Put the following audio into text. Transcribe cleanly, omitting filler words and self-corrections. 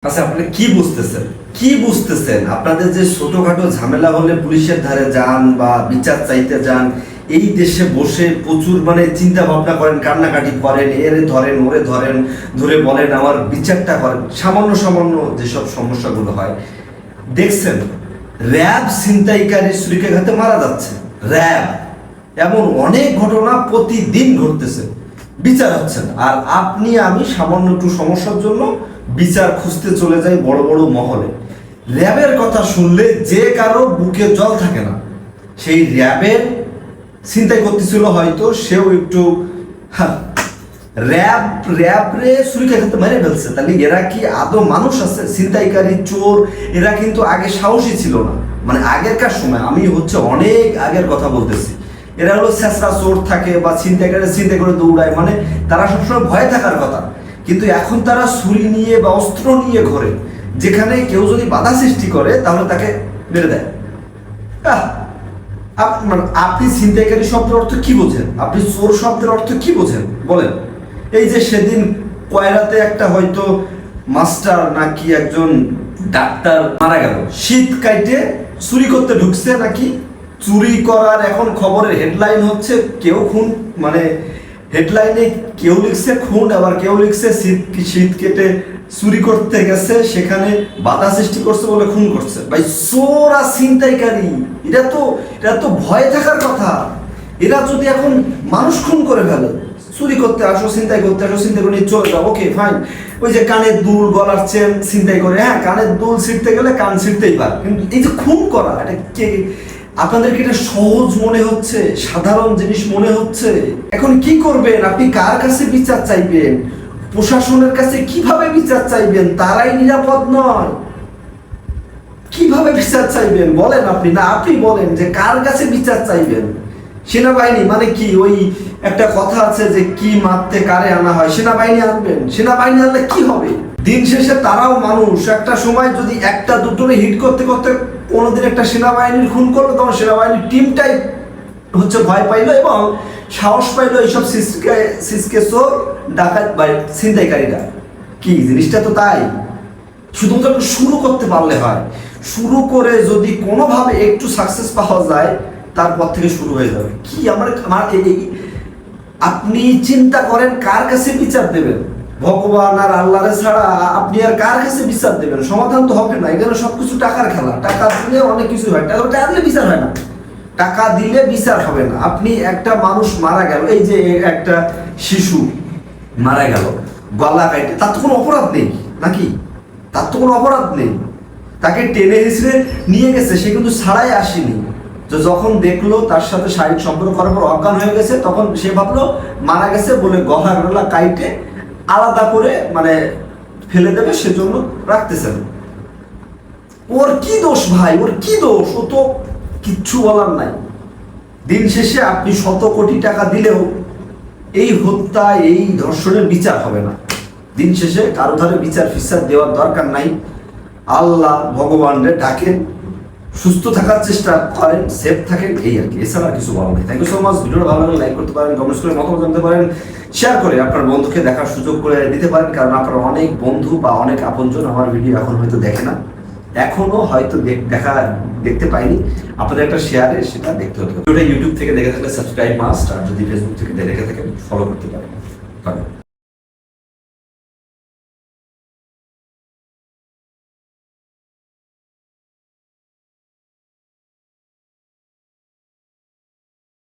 আচ্ছা, আপনি কি বুঝতেছেন আপনাদের যে ছোটখাটো ঝামেলা হলে পুলিশের ধারে যান বা বিচার চাইতে যান, এই দেশে বসে প্রচুর চিন্তা ভাবনা করেন, কান্নাকাটি করেন, এরে ধরেন ওরে ধরেন, ধরে বলেন আমার বিচারটা করেন। সামান্য সামান্য যেসব সমস্যাগুলো হয় দেখছেন, র্যাব ছিনতাইকারী ছুরিকাঘাতে মারা যাচ্ছে, র্যাব এমন অনেক ঘটনা প্রতিদিন ঘটতেছে, বিচার হচ্ছে না। আর আপনি আমি সামান্য একটু সমস্যার জন্য বিচার খুঁজতে চলে যাই বড় বড় মহলে। র্যাবের কথা শুনলে যে কারো বুকে জল থাকে না। সেই র্যাবের চিন্তাই করতেছিল হয়তো সেও একটু র্যাব রে ছুরিকাঘাতে মেরে ফেলছে, তাহলে এরা কি আদৌ মানুষ আছে? ছিনতাইকারী চোর এরা কিন্তু আগে সাহসী ছিল না, আগেরকার সময়, আমি অনেক আগের কথা বলতেছি। এরা হলো ছেঁচড়া চোর থাকে বা চিন্তাই করে দৌড়ায়, তারা সবসময় ভয়ে থাকার কথা। কিন্তু এখন তারা ছুরি নিয়ে বা অস্ত্র নিয়ে ঘোরে, যেখানে কেউ যদি বাধা সৃষ্টি করে তাহলে তাকে মেরে দেয়। আপনি ছিনতাইকারী শব্দের অর্থ কি বোঝেন? আপনি চোর শব্দের অর্থ কি বোঝেন বলেন? এই যে সেদিন কয়রাতে একটা হয়তো মাস্টার নাকি একজন ডাক্তার মারা গেল, শীত কাইটে চুরি করতে ঢুকছে নাকি, চুরি করার এখন খবরের হেডলাইন হচ্ছে কেউ খুন, হেডলাইনে কেউ লিখছে খুন, আবার কেউ লিখছে শীত কেটে চুরি করতে গেছে, সেখানে বাধা সৃষ্টি করছে বলে খুন করছে। ভাই, চোর আর ছিনতাইকারী এটা তো ভয় থাকার কথা। এরা যদি এখন মানুষ খুন করে ফেলে, চুরি করতে আসো, ছিনতাই করতে আসো, ছিনতাই করে নিয়ে চলে যাও, ওকে ফাইন। ওই যে কানের দুল গলার চেন ছিনতাই করে, হ্যাঁ কানের দুল ছিঁড়তে গেলে কান ছিঁড়তেই পারে, কিন্তু এই যে খুন করা, এটা কে? আপনাদেরকে এটা সহজ মনে হচ্ছে, সাধারণ জিনিস মনে হচ্ছে। এখন কি করবেন? আপনি কার কাছে বিচার চাইবেন? প্রশাসনের কাছে কিভাবে বিচার চাইবেন? তারাই নিরাপদ নয়। কিভাবে বিচার চাইবেন বলেন আপনি? না, আপনি বলেন যে কার কাছে বিচার চাইবেন? সেনাবাহিনী কি ওই একটা কথা আছে যে কি মারতে কারে আনা হয়, সেনাবাহিনী আনবেন? সেনাবাহিনী আনলে কি হবে? দিন শেষে তারাও মানুষ। একটা সময় যদি একটা দুটোরে হিট করতে করতে কোনোদিন একটা সেনাবাহিনীর খুন করলো, তখন সেনাবাহিনীর টিমটাই ভয় পাইলো এবং সাহস পাইলো এইসব সিসকে চোর ডাকাত বা ছিনতাইকারীরা। কি জিনিসটা তো তাই। শুধুমাত্র শুরু করতে পারলে হয়, শুরু করে যদি কোনোভাবে একটু সাকসেস পাওয়া যায়, তারপর থেকে শুরু হয়ে যাবে। কি আপনি চিন্তা করেন কার কাছে বিচার দেবেন? ভগবান আর আল্লাহরে ছাড়া আপনি আর কার কাছে বিচার দেবেন? সমাধান তো হবে না। এখানে সবকিছু টাকার খেলা। টাকা দিলে অনেক কিছু হয়, টাকা দিলে বিচার হয় না, টাকা দিলে বিচার হবে না। আপনি একটা মানুষ মারা গেল, এই যে একটা শিশু মারা গেল গলা কাটে, তার তো কোনো অপরাধ নেই নাকি? তার তো কোনো অপরাধ নেই। তাকে টেনে হিসড়ে নিয়ে গেছে, সে কিন্তু ছাড়াই আসেনি। তো যখন দেখলো তার সাথে শারীরিক সম্পর্ক করার পর অজ্ঞান হয়ে গেছে, তখন সে ভাবলো মারা গেছে বলে গলা কাইটে আলাদা করে ফেলে দেবে, সেজন্য রাখতেছেন। ওর কি দোষ ভাই? ওর কি দোষ? ও তো কিচ্ছু বলার নাই। দিন শেষে আপনি শত কোটি টাকা দিলেও এই হত্যা, এই ধর্ষণের বিচার হবে না। দিন শেষে কারো ধারে বিচার ফিচার দেওয়ার দরকার নাই। আল্লাহ ভগবানরে ডাকেন, সুস্থ থাকার চেষ্টা করেন, সেফ থাকেন, এই আর কি। এছাড়া কিছু বলার নেই। Thank you so much. ভিডিওটা ভালো লাগলে লাইক করতে পারেন, কমেন্টস করে মতামত জানতে পারেন, শেয়ার করে আপনার বন্ধুকে দেখার সুযোগ করে দিতে পারেন, কারণ আপনার অনেক বন্ধু বা অনেক আপনজন আমার ভিডিও এখন হয়তো দেখে না, এখনো হয়তো দেখতে পাইনি। আপনাদের একটা শেয়ারে সেটা দেখতে হতে হবে। ভিডিওটা ইউটিউব থেকে দেখে থাকলে সাবস্ক্রাইব মাস্ট, আর যদি ফেসবুক থেকে দেখে থাকেন ফলো করতে পারেন।